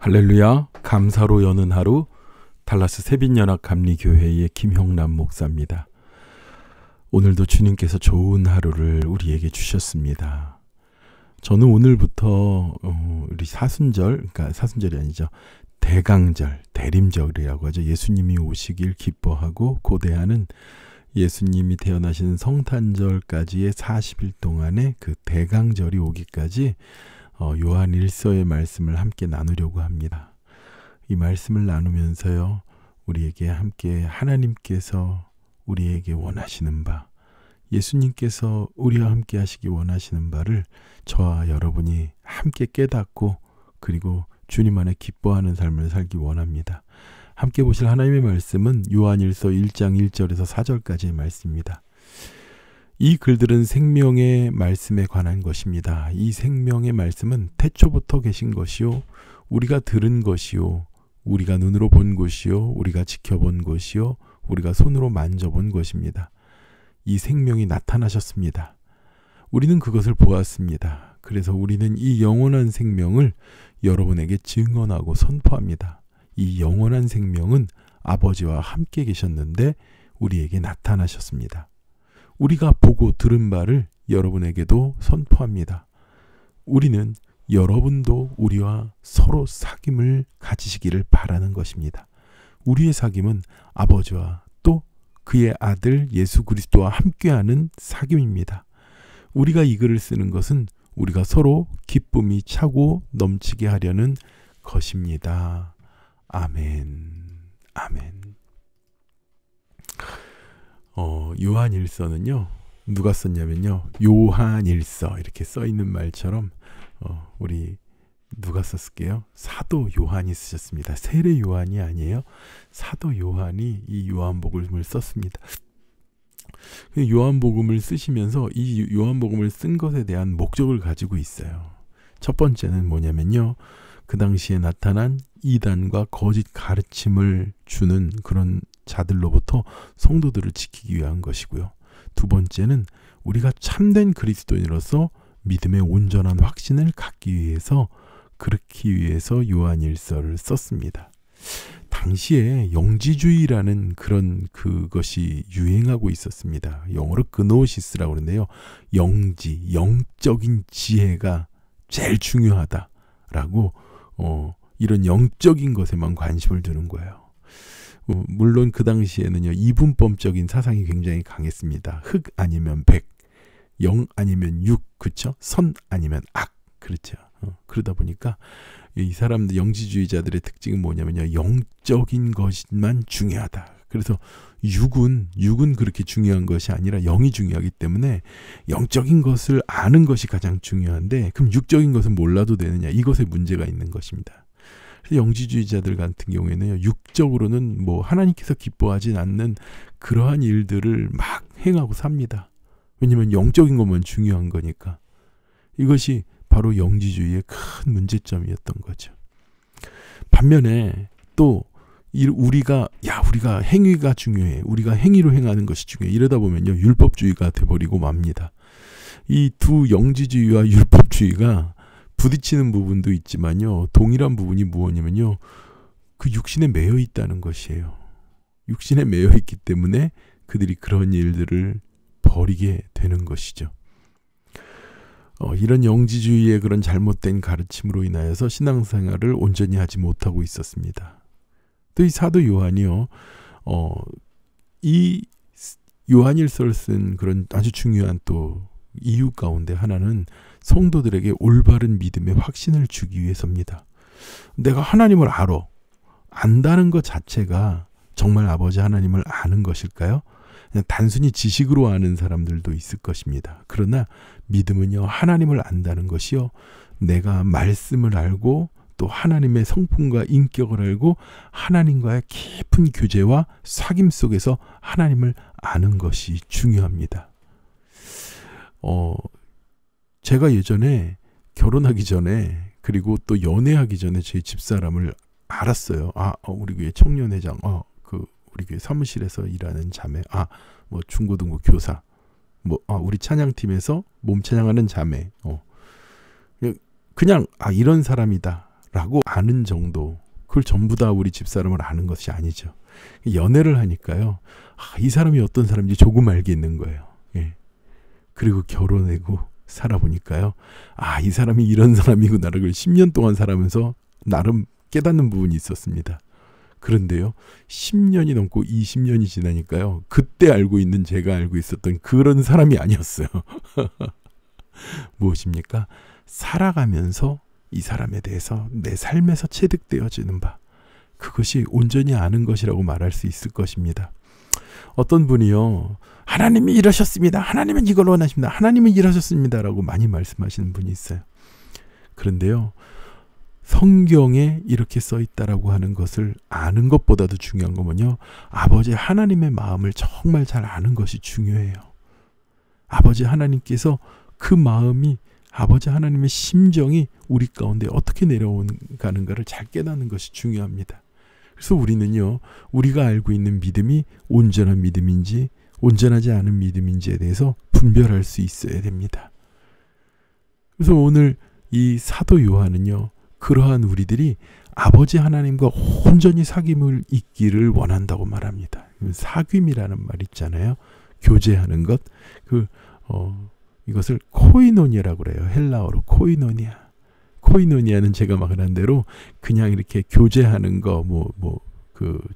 할렐루야. 감사로 여는 하루, 달라스 새빛연합 감리교회의 김형남 목사입니다. 오늘도 주님께서 좋은 하루를 우리에게 주셨습니다. 저는 오늘부터 우리 사순절, 그러니까 사순절이 아니죠, 대강절, 대림절이라고 하죠. 예수님이 오시길 기뻐하고 고대하는 예수님이 태어나신 성탄절까지의 40일 동안의 그 대강절이 오기까지 요한 1서의 말씀을 함께 나누려고 합니다. 이 말씀을 나누면서요, 우리에게 함께 하나님께서 우리에게 원하시는 바, 예수님께서 우리와 함께 하시기 원하시는 바를 저와 여러분이 함께 깨닫고, 그리고 주님 안에 기뻐하는 삶을 살기 원합니다. 함께 보실 하나님의 말씀은 요한 1서 1장 1절에서 4절까지의 말씀입니다. 이 글들은 생명의 말씀에 관한 것입니다. 이 생명의 말씀은 태초부터 계신 것이요, 우리가 들은 것이요, 우리가 눈으로 본 것이요, 우리가 지켜본 것이요, 우리가 손으로 만져본 것입니다. 이 생명이 나타나셨습니다. 우리는 그것을 보았습니다. 그래서 우리는 이 영원한 생명을 여러분에게 증언하고 선포합니다. 이 영원한 생명은 아버지와 함께 계셨는데 우리에게 나타나셨습니다. 우리가 보고 들은 바를 여러분에게도 선포합니다. 우리는 여러분도 우리와 서로 사귐을 가지시기를 바라는 것입니다. 우리의 사귐은 아버지와 또 그의 아들 예수 그리스도와 함께하는 사귐입니다. 우리가 이 글을 쓰는 것은 우리가 서로 기쁨이 차고 넘치게 하려는 것입니다. 아멘. 아멘. 요한 1서는요, 누가 썼냐면요, 요한 1서 이렇게 써 있는 말처럼 우리 누가 썼을게요? 사도 요한이 쓰셨습니다. 세례 요한이 아니에요. 사도 요한이 이 요한복음을 썼습니다. 요한복음을 쓰시면서 이 요한복음을 쓴 것에 대한 목적을 가지고 있어요. 첫 번째는 뭐냐면요, 그 당시에 나타난 이단과 거짓 가르침을 주는 그런 자들로부터 성도들을 지키기 위한 것이고요. 두 번째는 우리가 참된 그리스도인으로서 믿음의 온전한 확신을 갖기 위해서, 그렇기 위해서 요한 1서를 썼습니다. 당시에 영지주의라는 그런 그것이 유행하고 있었습니다. 영어로 그노시스라고 그러는데요, 영지, 영적인 지혜가 제일 중요하다라고 이런 영적인 것에만 관심을 두는 거예요. 물론 그 당시에는요, 이분법적인 사상이 굉장히 강했습니다. 흑 아니면 백, 영 아니면 육, 그렇죠? 선 아니면 악, 그렇죠? 그러다 보니까 이 사람들, 영지주의자들의 특징은 뭐냐면요, 영적인 것만 중요하다. 그래서 육은 그렇게 중요한 것이 아니라 영이 중요하기 때문에 영적인 것을 아는 것이 가장 중요한데, 그럼 육적인 것은 몰라도 되느냐, 이것에 문제가 있는 것입니다. 그래서 영지주의자들 같은 경우에는 육적으로는 뭐 하나님께서 기뻐하진 않는 그러한 일들을 막 행하고 삽니다. 왜냐하면 영적인 것만 중요한 거니까. 이것이 바로 영지주의의 큰 문제점이었던 거죠. 반면에 또 우리가 행위가 중요해, 우리가 행위로 행하는 것이 중요해, 이러다 보면요, 율법주의가 돼버리고 맙니다. 이 두 영지주의와 율법주의가 부딪히는 부분도 있지만요, 동일한 부분이 무엇이냐면요, 그 육신에 매여 있다는 것이에요. 육신에 매여 있기 때문에 그들이 그런 일들을 벌이게 되는 것이죠. 이런 영지주의의 그런 잘못된 가르침으로 인하여서 신앙생활을 온전히 하지 못하고 있었습니다. 또 이 사도 요한이요, 이 요한 1서를 쓴 그런 아주 중요한 또 이유 가운데 하나는 성도들에게 올바른 믿음의 확신을 주기 위해서입니다. 내가 하나님을 안다는 것 자체가 정말 아버지 하나님을 아는 것일까요? 그냥 단순히 지식으로 아는 사람들도 있을 것입니다. 그러나 믿음은요, 하나님을 안다는 것이요, 내가 말씀을 알고 또 하나님의 성품과 인격을 알고 하나님과의 깊은 교제와 사귐 속에서 하나님을 아는 것이 중요합니다. 제가 예전에 결혼하기 전에, 그리고 또 연애하기 전에 제 집사람을 알았어요. 우리 교회 청년회장, 우리 교회 사무실에서 일하는 자매, 뭐 중고등부 교사, 우리 찬양팀에서 몸 찬양하는 자매, 그냥 이런 사람이다 라고 아는 정도, 그걸 전부 다 우리 집사람을 아는 것이 아니죠. 연애를 하니까요, 이 사람이 어떤 사람인지 조금 알겠는 거예요. 예. 그리고 결혼하고 살아보니까요, 이 사람이 이런 사람이구나를 10년 동안 살아면서 나름 깨닫는 부분이 있었습니다. 그런데요, 10년이 넘고 20년이 지나니까요, 그때 알고 있는 제가 알고 있었던 그런 사람이 아니었어요. 무엇입니까? 살아가면서 이 사람에 대해서 내 삶에서 체득되어지는 바, 그것이 온전히 아는 것이라고 말할 수 있을 것입니다. 어떤 분이요, 하나님이 이러셨습니다, 하나님은 이걸 원하십니다, 하나님은 이러셨습니다 라고 많이 말씀하시는 분이 있어요. 그런데요, 성경에 이렇게 써 있다라고 하는 것을 아는 것보다도 중요한 거면요, 아버지 하나님의 마음을 정말 잘 아는 것이 중요해요. 아버지 하나님께서 그 마음이, 아버지 하나님의 심정이 우리 가운데 어떻게 내려오는가를 잘 깨닫는 것이 중요합니다. 그래서 우리는요, 우리가 알고 있는 믿음이 온전한 믿음인지 온전하지 않은 믿음인지에 대해서 분별할 수 있어야 됩니다. 그래서 오늘 이 사도 요한은요, 그러한 우리들이 아버지 하나님과 온전히 사귐을 잇기를 원한다고 말합니다. 사귐이라는 말 있잖아요. 교제하는 것. 이것을 코이노니아라고 그래요. 헬라어로 코이노니아. 코이노니아는 제가 말한 대로 그냥 이렇게 교제하는 거,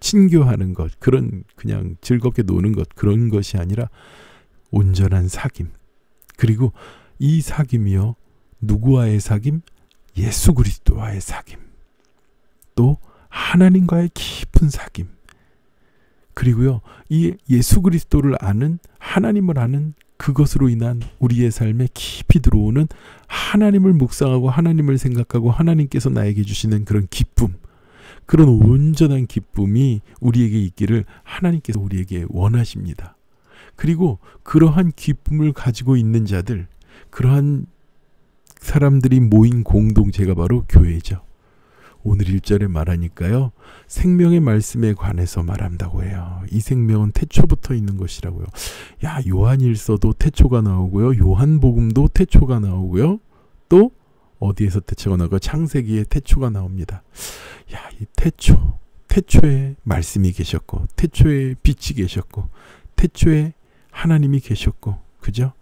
친교하는 것, 그런 그냥 즐겁게 노는 것, 그런 것이 아니라 온전한 사귐. 그리고 이 사귐이요, 누구와의 사귐? 예수 그리스도와의 사귐. 또 하나님과의 깊은 사귐. 그리고요, 이 예수 그리스도를 아는, 하나님을 아는 그것으로 인한 우리의 삶에 깊이 들어오는 하나님을 묵상하고 하나님을 생각하고 하나님께서 나에게 주시는 그런 기쁨, 그런 온전한 기쁨이 우리에게 있기를 하나님께서 우리에게 원하십니다. 그리고 그러한 기쁨을 가지고 있는 자들, 그러한 사람들이 모인 공동체가 바로 교회죠. 오늘 1절에 말하니까요, 생명의 말씀에 관해서 말한다고 해요. 이 생명은 태초부터 있는 것이라고요. 요한일서도 태초가 나오고요, 요한복음도 태초가 나오고요, 또 어디에서 태초가 나오고 창세기에 태초가 나옵니다. 이 태초에 말씀이 계셨고, 태초에 빛이 계셨고, 태초에 하나님이 계셨고, 그죠?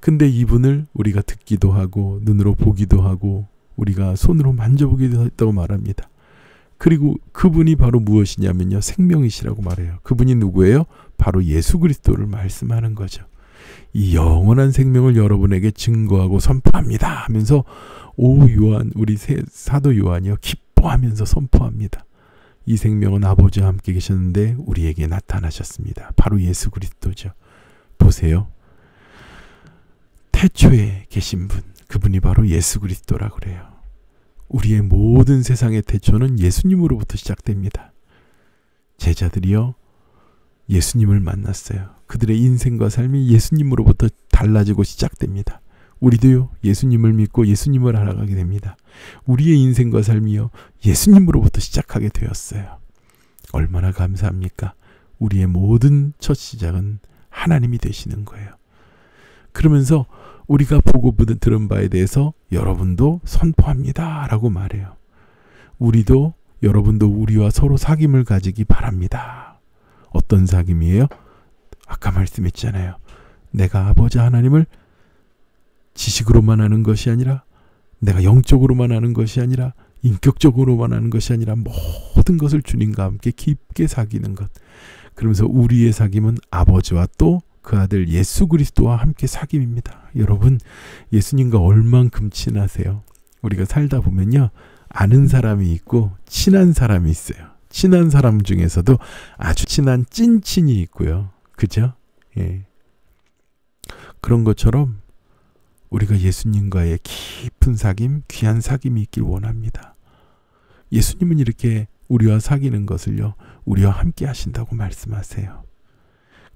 근데 이분을 우리가 듣기도 하고 눈으로 보기도 하고 우리가 손으로 만져보기도 했다고 말합니다. 그리고 그분이 바로 무엇이냐면요, 생명이시라고 말해요. 그분이 누구예요? 바로 예수 그리스도를 말씀하는 거죠. 이 영원한 생명을 여러분에게 증거하고 선포합니다 하면서 요한, 우리 사도 요한이요, 기뻐하면서 선포합니다. 이 생명은 아버지와 함께 계셨는데 우리에게 나타나셨습니다. 바로 예수 그리스도죠. 보세요. 태초에 계신 분, 그분이 바로 예수 그리스도라고 그래요. 우리의 모든 세상의 태초는 예수님으로부터 시작됩니다. 제자들이요, 예수님을 만났어요. 그들의 인생과 삶이 예수님으로부터 달라지고 시작됩니다. 우리도요, 예수님을 믿고 예수님을 알아가게 됩니다. 우리의 인생과 삶이요, 예수님으로부터 시작하게 되었어요. 얼마나 감사합니까? 우리의 모든 첫 시작은 하나님이 되시는 거예요. 그러면서 우리가 보고 들은 바에 대해서 여러분도 선포합니다 라고 말해요. 우리도, 여러분도 우리와 서로 사귐을 가지기 바랍니다. 어떤 사귐이에요? 아까 말씀했잖아요. 내가 아버지 하나님을 지식으로만 아는 것이 아니라, 내가 영적으로만 아는 것이 아니라, 인격적으로만 아는 것이 아니라 모든 것을 주님과 함께 깊게 사귀는 것. 그러면서 우리의 사귐은 아버지와 또 그 아들 예수 그리스도와 함께 사귐입니다. 여러분, 예수님과 얼만큼 친하세요? 우리가 살다 보면요, 아는 사람이 있고 친한 사람이 있어요. 친한 사람 중에서도 아주 친한 찐친이 있고요. 그죠? 예. 그런 것처럼 우리가 예수님과의 깊은 사귐, 귀한 사귐이 있길 원합니다. 예수님은 이렇게 우리와 사귀는 것을요, 우리와 함께 하신다고 말씀하세요.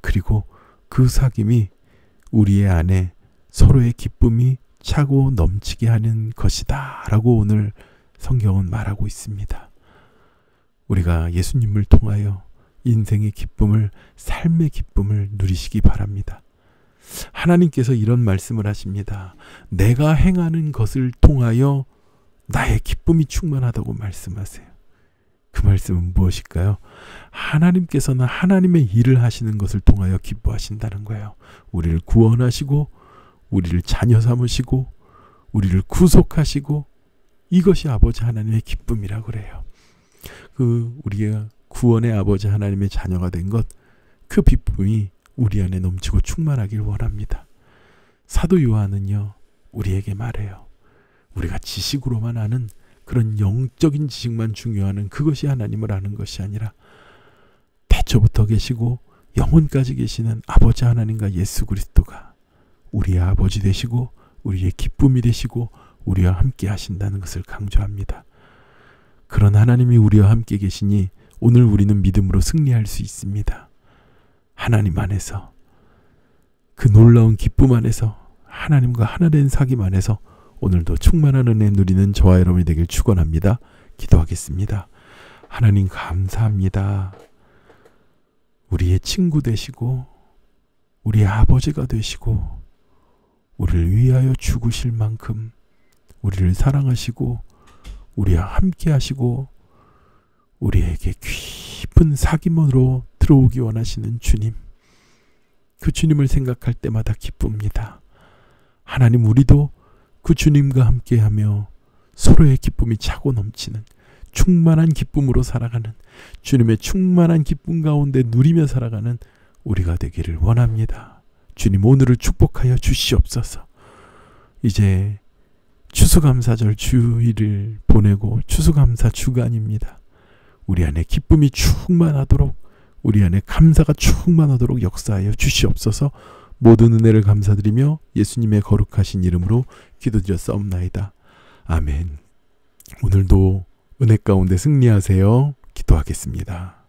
그리고 그 사귐이 우리의 안에 서로의 기쁨이 차고 넘치게 하는 것이다 라고 오늘 성경은 말하고 있습니다. 우리가 예수님을 통하여 인생의 기쁨을, 삶의 기쁨을 누리시기 바랍니다. 하나님께서 이런 말씀을 하십니다. 내가 행하는 것을 통하여 나의 기쁨이 충만하다고 말씀하세요. 그 말씀은 무엇일까요? 하나님께서는 하나님의 일을 하시는 것을 통하여 기뻐하신다는 거예요. 우리를 구원하시고 우리를 자녀 삼으시고 우리를 구속하시고, 이것이 아버지 하나님의 기쁨이라고 그래요. 우리가 구원의 아버지 하나님의 자녀가 된 것, 그 기쁨이 우리 안에 넘치고 충만하길 원합니다. 사도 요한은요, 우리에게 말해요. 우리가 지식으로만 아는 그런 영적인 지식만 중요하는 그것이 하나님을 아는 것이 아니라 태초부터 계시고 영혼까지 계시는 아버지 하나님과 예수 그리스도가 우리의 아버지 되시고 우리의 기쁨이 되시고 우리와 함께 하신다는 것을 강조합니다. 그런 하나님이 우리와 함께 계시니 오늘 우리는 믿음으로 승리할 수 있습니다. 하나님 안에서, 그 놀라운 기쁨 안에서, 하나님과 하나 된 사귐 안에서 오늘도 충만한 은혜 누리는 저와 여러분이 되길 축원합니다. 기도하겠습니다. 하나님 감사합니다. 우리의 친구 되시고 우리의 아버지가 되시고 우리를 위하여 죽으실 만큼 우리를 사랑하시고 우리와 함께 하시고 우리에게 깊은 사귐으로 들어오기 원하시는 주님, 그 주님을 생각할 때마다 기쁩니다. 하나님, 우리도 그 주님과 함께하며 서로의 기쁨이 차고 넘치는 충만한 기쁨으로 살아가는, 주님의 충만한 기쁨 가운데 누리며 살아가는 우리가 되기를 원합니다. 주님, 오늘을 축복하여 주시옵소서. 이제 추수감사절 주일을 보내고 추수감사 주간입니다. 우리 안에 기쁨이 충만하도록, 우리 안에 감사가 충만하도록 역사하여 주시옵소서. 모든 은혜를 감사드리며 예수님의 거룩하신 이름으로 기도드렸사옵나이다. 아멘. 오늘도 은혜 가운데 승리하세요. 기도하겠습니다.